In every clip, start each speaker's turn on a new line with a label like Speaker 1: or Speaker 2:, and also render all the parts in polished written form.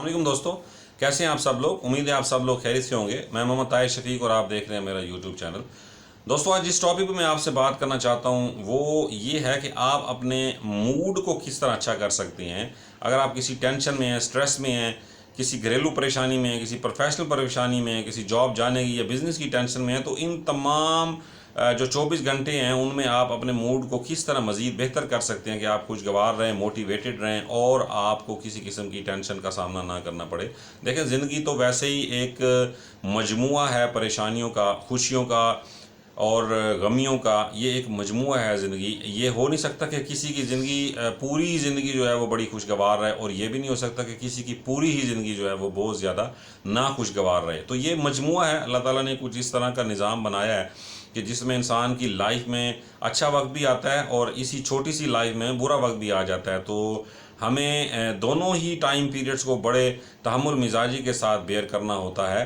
Speaker 1: वालेकुम दोस्तों, कैसे हैं आप सब लोग। उम्मीद है आप सब लोग खैरियत से होंगे। मैं मोहम्मद ताहिर शफीक और आप देख रहे हैं मेरा यूट्यूब चैनल। दोस्तों, आज जिस टॉपिक पे मैं आपसे बात करना चाहता हूँ वो ये है कि आप अपने मूड को किस तरह अच्छा कर सकते हैं। अगर आप किसी टेंशन में हैं, स्ट्रेस में हैं, किसी घरेलू परेशानी में हैं, किसी प्रोफेशनल परेशानी में हैं, किसी जॉब जाने की या बिज़नेस की टेंशन में हैं, तो इन तमाम जो 24 घंटे हैं उनमें आप अपने मूड को किस तरह मज़ीद बेहतर कर सकते हैं कि आप खुशगवार रहें, मोटिवेटेड रहें और आपको किसी किस्म की टेंशन का सामना ना करना पड़े। देखें, ज़िंदगी तो वैसे ही एक मजमुआ है परेशानियों का, खुशियों का और गमियों का। ये एक मजमुआ है ज़िंदगी। ये हो नहीं सकता कि किसी की ज़िंदगी पूरी ज़िंदगी जो है वो बड़ी खुशगवार रहे, और ये भी नहीं हो सकता कि किसी की पूरी ही ज़िंदगी जो है वो बहुत ज़्यादा ना खुशगवार रहे। तो ये मजमुआ है। अल्लाह ताला ने कुछ इस तरह का निज़ाम बनाया है कि जिसमें इंसान की लाइफ में अच्छा वक्त भी आता है और इसी छोटी सी लाइफ में बुरा वक्त भी आ जाता है। तो हमें दोनों ही टाइम पीरियड्स को बड़े तहम्मुल मिजाजी के साथ बेयर करना होता है।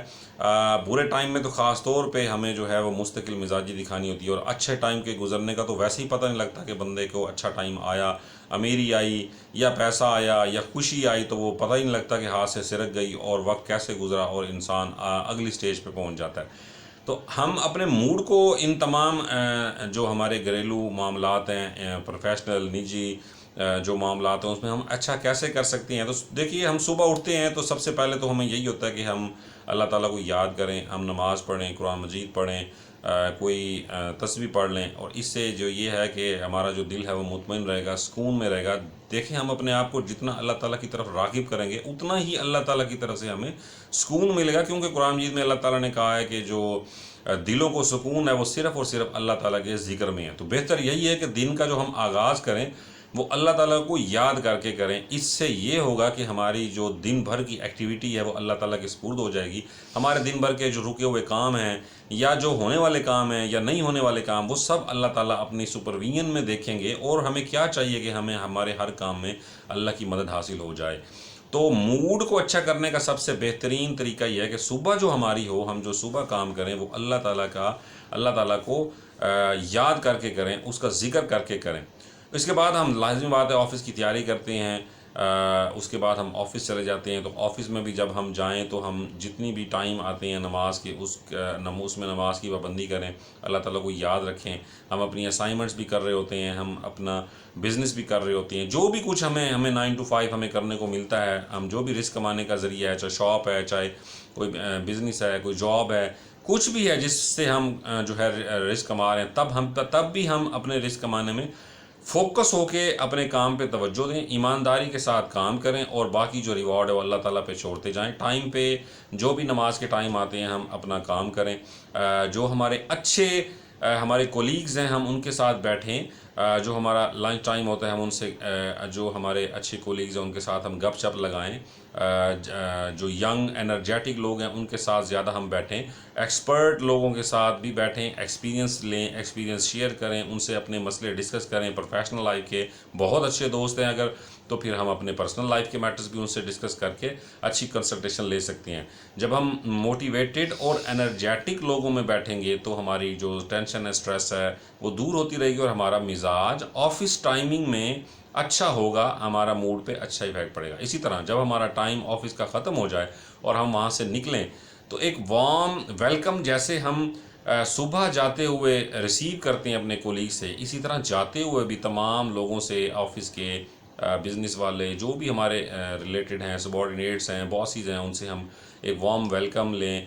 Speaker 1: बुरे टाइम में तो ख़ास तौर पे हमें जो है वो मुस्तकिल मिजाजी दिखानी होती है, और अच्छे टाइम के गुजरने का तो वैसे ही पता नहीं लगता कि बंदे को अच्छा टाइम आया, अमीरी आई या पैसा आया या खुशी आई, तो वो पता ही नहीं लगता कि हाथ से सिरक गई और वक्त कैसे गुजरा और इंसान अगली स्टेज पे पहुंच जाता है। तो हम अपने मूड को इन तमाम जो हमारे घरेलू मामलात हैं, प्रोफेशनल निजी जो मामलात हैं, उसमें हम अच्छा कैसे कर सकते हैं। तो देखिए, हम सुबह उठते हैं तो सबसे पहले तो हमें यही होता है कि हम अल्लाह ताला को याद करें, हम नमाज़ पढ़ें, कुरान मजीद पढ़ें, कोई तस्बीह पढ़ लें, और इससे जो ये है कि हमारा जो दिल है वो मुतमईन रहेगा, सुकून में रहेगा। देखें, हम अपने आप को जितना अल्लाह ताला की तरफ राग़िब करेंगे उतना ही अल्लाह ताला की तरफ से हमें सुकून मिलेगा, क्योंकि कुरान मजीद में अल्लाह ताला ने कहा है कि जो दिलों को सुकून है वो सिर्फ़ और सिर्फ अल्लाह ताला के ज़िक्र में है। तो बेहतर यही है कि दिन का जो हम आगाज़ करें वो अल्लाह ताला को याद करके करें। इससे ये होगा कि हमारी जो दिन भर की एक्टिविटी है वो अल्लाह ताला के सुपुर्द हो जाएगी। हमारे दिन भर के जो रुके हुए काम हैं या जो होने वाले काम हैं या नहीं होने वाले काम, वो सब अल्लाह ताला अपनी सुपरविजन में देखेंगे, और हमें क्या चाहिए कि हमें हमारे हर काम में अल्लाह की मदद हासिल हो जाए। तो मूड को अच्छा करने का सबसे बेहतरीन तरीका यह है कि सुबह जो हमारी हो, हम जो सुबह काम करें वो अल्लाह ताला को याद करके करें, उसका ज़िक्र करके करें। इसके बाद हम, लाज़मी बात है, ऑफ़िस की तैयारी करते हैं। उसके बाद हम ऑफ़िस चले जाते हैं। तो ऑफ़िस में भी जब हम जाएं तो हम जितनी भी टाइम आते हैं नमाज के, उसमें नमाज की पाबंदी करें, अल्लाह ताला को याद रखें। हम अपनी असाइनमेंट्स भी कर रहे होते हैं, हम अपना बिज़नेस भी कर रहे होते हैं। जो भी कुछ हमें 9 to 5 हमें करने को मिलता है, हम जो भी रिस्क कमाने का ज़रिया है, चाहे शॉप है, चाहे कोई बिज़नेस है, कोई जॉब है, कुछ भी है जिससे हम जो है रिस्क कमा रहे हैं, तब भी हम अपने रिस्क कमाने में फोकस होके अपने काम पे तवज्जो दें, ईमानदारी के साथ काम करें, और बाकी जो रिवॉर्ड है वो अल्लाह ताला पे छोड़ते जाएं। टाइम पे जो भी नमाज के टाइम आते हैं हम अपना काम करें। जो हमारे अच्छे हमारे कोलीग्स हैं हम उनके साथ बैठें। जो हमारा लंच टाइम होता है हम उनसे, जो हमारे अच्छे कोलीग्स हैं उनके साथ हम गप शप लगाएं। जो यंग एनर्जेटिक लोग हैं उनके साथ ज़्यादा हम बैठें। एक्सपर्ट लोगों के साथ भी बैठें, एक्सपीरियंस लें, एक्सपीरियंस शेयर करें, उनसे अपने मसले डिस्कस करें। प्रोफेशनल लाइफ के बहुत अच्छे दोस्त हैं अगर, तो फिर हम अपने पर्सनल लाइफ के मैटर्स भी उनसे डिस्कस करके अच्छी कंसल्टेशन ले सकते हैं। जब हम मोटिवेटेड और एनर्जेटिक लोगों में बैठेंगे तो हमारी जो टेंशन है, स्ट्रेस है, वो दूर होती रहेगी, और हमारा मिजाज ऑफिस टाइमिंग में अच्छा होगा, हमारा मूड पे अच्छा इफेक्ट पड़ेगा। इसी तरह जब हमारा टाइम ऑफिस का ख़त्म हो जाए और हम वहाँ से निकलें, तो एक वार्म वेलकम जैसे हम सुबह जाते हुए रिसीव करते हैं अपने कोलीग से, इसी तरह जाते हुए भी तमाम लोगों से, ऑफिस के बिज़नेस वाले जो भी हमारे रिलेटेड हैं, सबॉर्डिनेट्स हैं, बॉसेस हैं, उनसे हम एक वार्म वेलकम लें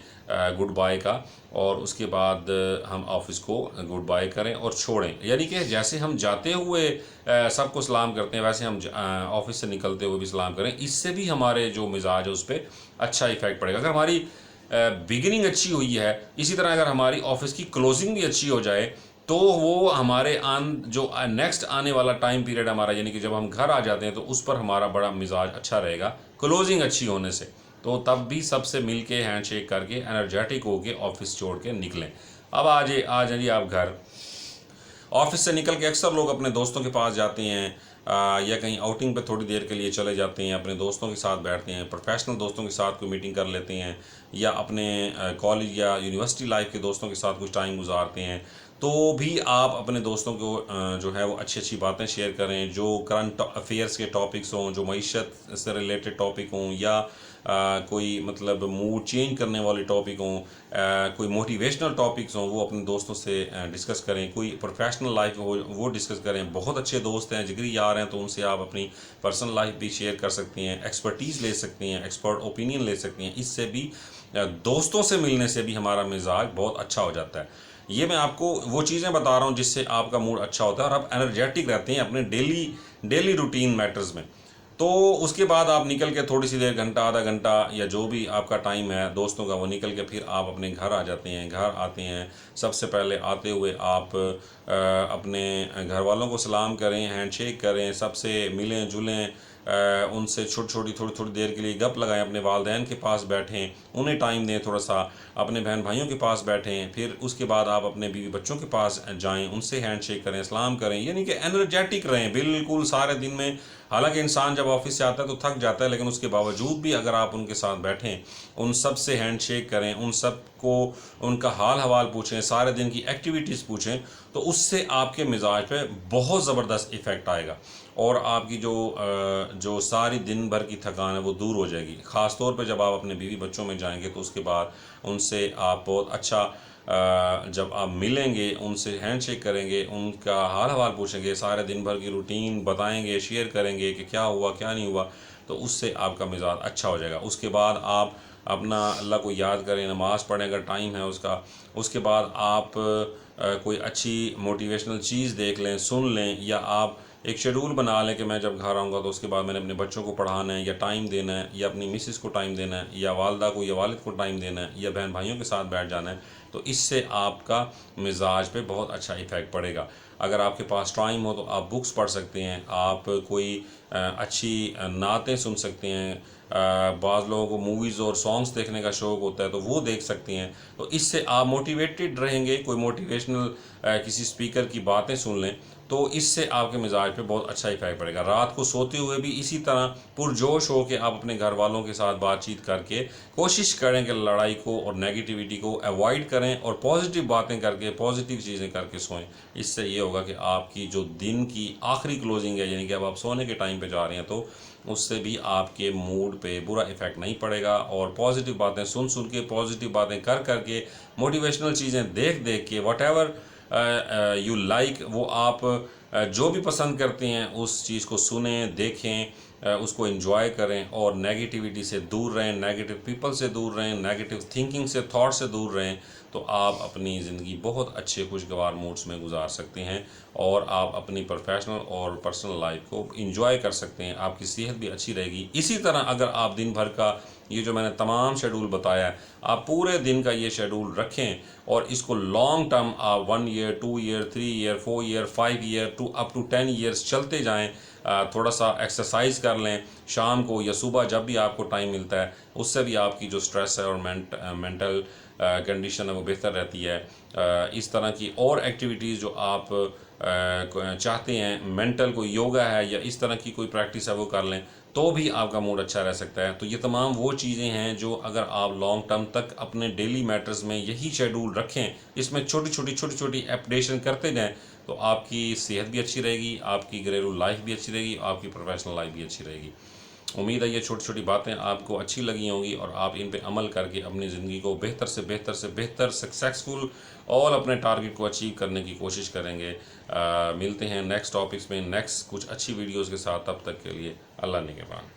Speaker 1: गुड बाय का, और उसके बाद हम ऑफिस को गुड बाय करें और छोड़ें। यानी कि जैसे हम जाते हुए सबको सलाम करते हैं, वैसे हम ऑफिस से निकलते हुए भी सलाम करें। इससे भी हमारे जो मिजाज है उस पर अच्छा इफेक्ट पड़ेगा। अगर हमारी बिगिनिंग अच्छी हुई है, इसी तरह अगर हमारी ऑफिस की क्लोजिंग भी अच्छी हो जाए, तो वो हमारे जो नेक्स्ट आने वाला टाइम पीरियड हमारा, यानी कि जब हम घर आ जाते हैं, तो उस पर हमारा बड़ा मिजाज अच्छा रहेगा क्लोजिंग अच्छी होने से। तो तब भी सबसे मिल के हैंड शेक करके एनर्जेटिक होके ऑफिस छोड़ के निकलें। अब आ जाइए आप घर। ऑफिस से निकल के अक्सर लोग अपने दोस्तों के पास जाते हैं, या कहीं आउटिंग पे थोड़ी देर के लिए चले जाते हैं, अपने दोस्तों के साथ बैठते हैं, प्रोफेशनल दोस्तों के साथ कोई मीटिंग कर लेते हैं, या अपने कॉलेज या यूनिवर्सिटी लाइफ के दोस्तों के साथ कुछ टाइम गुजारते हैं। तो भी आप अपने दोस्तों को जो है वो अच्छी अच्छी बातें शेयर करें, जो करंट अफेयर्स के टॉपिक्स हों, जो मईशत से रिलेटेड टॉपिक हों, या کوई मतलब मूड चेंज करने वाले टॉपिक हों, कोई मोटिवेशनल टॉपिक्स हों, वो अपने दोस्तों से डिस्कस करें, कोई प्रोफेशनल लाइफ हो वो डिस्कस करें। बहुत अच्छे दोस्त हैं, जिगरी यार हैं, तो उनसे आप अपनी पर्सनल लाइफ भी शेयर कर सकती हैं, एक्सपर्टीज़ ले सकती हैं, एक्सपर्ट ओपिनियन ले सकती हैं। इससे भी दोस्तों से मिलने से भी हमारा मिजाज बहुत अच्छा हो जाता है। ये मैं आपको वो चीज़ें बता रहा हूँ जिससे आपका मूड अच्छा होता है और आप एनर्जेटिक रहते हैं अपने डेली रूटीन मैटर्स में। तो उसके बाद आप निकल के थोड़ी सी देर, घंटा आधा घंटा या जो भी आपका टाइम है दोस्तों का, वो निकल के फिर आप अपने घर आ जाते हैं। घर आते हैं, सबसे पहले आते हुए आप अपने घर वालों को सलाम करें, हैंडशेक करें, सबसे मिलें जुलें, उनसे थोड़ी थोड़ी देर के लिए गप लगाएं, अपने वालिदैन के पास बैठें, उन्हें टाइम दें, थोड़ा सा अपने बहन भाइयों के पास बैठें। फिर उसके बाद आप अपने बीवी बच्चों के पास जाएं, उनसे हैंडशेक करें, सलाम करें, यानी कि एनर्जेटिक रहें बिल्कुल सारे दिन में। हालांकि इंसान जब ऑफिस से आता है तो थक जाता है, लेकिन उसके बावजूद भी अगर आप उनके साथ बैठें, उन सब से हैंडशेक करें, उन सब को उनका हाल हवाल पूछें, सारे दिन की एक्टिविटीज़ पूछें, तो उससे आपके मिजाज पे बहुत ज़बरदस्त इफ़ेक्ट आएगा और आपकी जो सारी दिन भर की थकान है वो दूर हो जाएगी। ख़ास तौर पे जब आप अपने बीवी बच्चों में जाएंगे तो उसके बाद उनसे आप बहुत अच्छा जब आप मिलेंगे, उनसे हैंडशेक करेंगे, उनका हाल हवाल पूछेंगे, सारे दिन भर की रूटीन बताएंगे, शेयर करेंगे कि क्या हुआ क्या नहीं हुआ, तो उससे आपका मिजाज अच्छा हो जाएगा। उसके बाद आप अपना अल्लाह को याद करें, नमाज़ पढ़ें अगर टाइम है उसका। उसके बाद आप कोई अच्छी मोटिवेशनल चीज़ देख लें, सुन लें, या आप एक शेड्यूल बना लें कि मैं जब घर आऊँगा तो उसके बाद मैंने अपने बच्चों को पढ़ाना है या टाइम देना है, या अपनी मिसेस को टाइम देना है, या वालदा को या वालिद को टाइम देना है, या बहन भाइयों के साथ बैठ जाना है। तो इससे आपका मिजाज पे बहुत अच्छा इफ़ेक्ट पड़ेगा। अगर आपके पास टाइम हो तो आप बुक्स पढ़ सकते हैं, आप कोई अच्छी नातें सुन सकते हैं। बाज़ लोगों को मूवीज़ और सॉन्ग्स देखने का शौक़ होता है तो वो देख सकते हैं। तो इससे आप मोटिवेटेड रहेंगे। कोई मोटिवेशनल किसी स्पीकर की बातें सुन लें तो इससे आपके मिजाज पे बहुत अच्छा इफेक्ट पड़ेगा। रात को सोते हुए भी इसी तरह पुरजोश हो के आप अपने घर वालों के साथ बातचीत करके कोशिश करें कि लड़ाई को और नेगेटिविटी को अवॉइड करें और पॉजिटिव बातें करके, पॉजिटिव चीज़ें करके सोएं। इससे ये होगा कि आपकी जो दिन की आखिरी क्लोजिंग है, यानी कि अब आप सोने के टाइम पे जा रहे हैं, तो उससे भी आपके मूड पे बुरा इफ़ेक्ट नहीं पड़ेगा। और पॉजिटिव बातें सुन सुन के, पॉजिटिव बातें कर करके, मोटिवेशनल चीज़ें देख देख के, वट एवर यू लाइक, वो आप जो भी पसंद करते हैं उस चीज़ को सुने, देखें, उसको एंजॉय करें और नेगेटिविटी से दूर रहें, नेगेटिव पीपल से दूर रहें, नेगेटिव थिंकिंग से, थॉट से दूर रहें। तो आप अपनी ज़िंदगी बहुत अच्छे खुशगवार मूड्स में गुजार सकते हैं और आप अपनी प्रोफेशनल और पर्सनल लाइफ को एंजॉय कर सकते हैं। आपकी सेहत भी अच्छी रहेगी। इसी तरह अगर आप दिन भर का ये जो मैंने तमाम शेड्यूल बताया है, आप पूरे दिन का ये शेड्यूल रखें और इसको लॉन्ग टर्म आप 1 year, 2 year, 3 year, 4 year, 5 year to up to 10 years चलते जाएं। थोड़ा सा एक्सरसाइज कर लें शाम को या सुबह जब भी आपको टाइम मिलता है, उससे भी आपकी जो स्ट्रेस है और मेंटल कंडीशन है वो बेहतर रहती है। इस तरह की और एक्टिविटीज़ जो आप चाहते हैं, मेंटल कोई योगा है या इस तरह की कोई प्रैक्टिस है वो कर लें, तो भी आपका मूड अच्छा रह सकता है। तो ये तमाम वो चीज़ें हैं जो अगर आप लॉन्ग टर्म तक अपने डेली मैटर्स में यही शेड्यूल रखें, इसमें छोटी छोटी अपडेशन करते जाएं, तो आपकी सेहत भी अच्छी रहेगी, आपकी घरेलू लाइफ भी अच्छी रहेगी, आपकी प्रोफेशनल लाइफ भी अच्छी रहेगी। उम्मीद है ये छोटी छोटी बातें आपको अच्छी लगी होंगी और आप इन पे अमल करके अपनी ज़िंदगी को बेहतर से बेहतर सक्सेसफुल और अपने टारगेट को अचीव करने की कोशिश करेंगे। मिलते हैं नेक्स्ट टॉपिक्स में, नेक्स्ट कुछ अच्छी वीडियोज़ के साथ। तब तक के लिए अल्लाह निगहबान।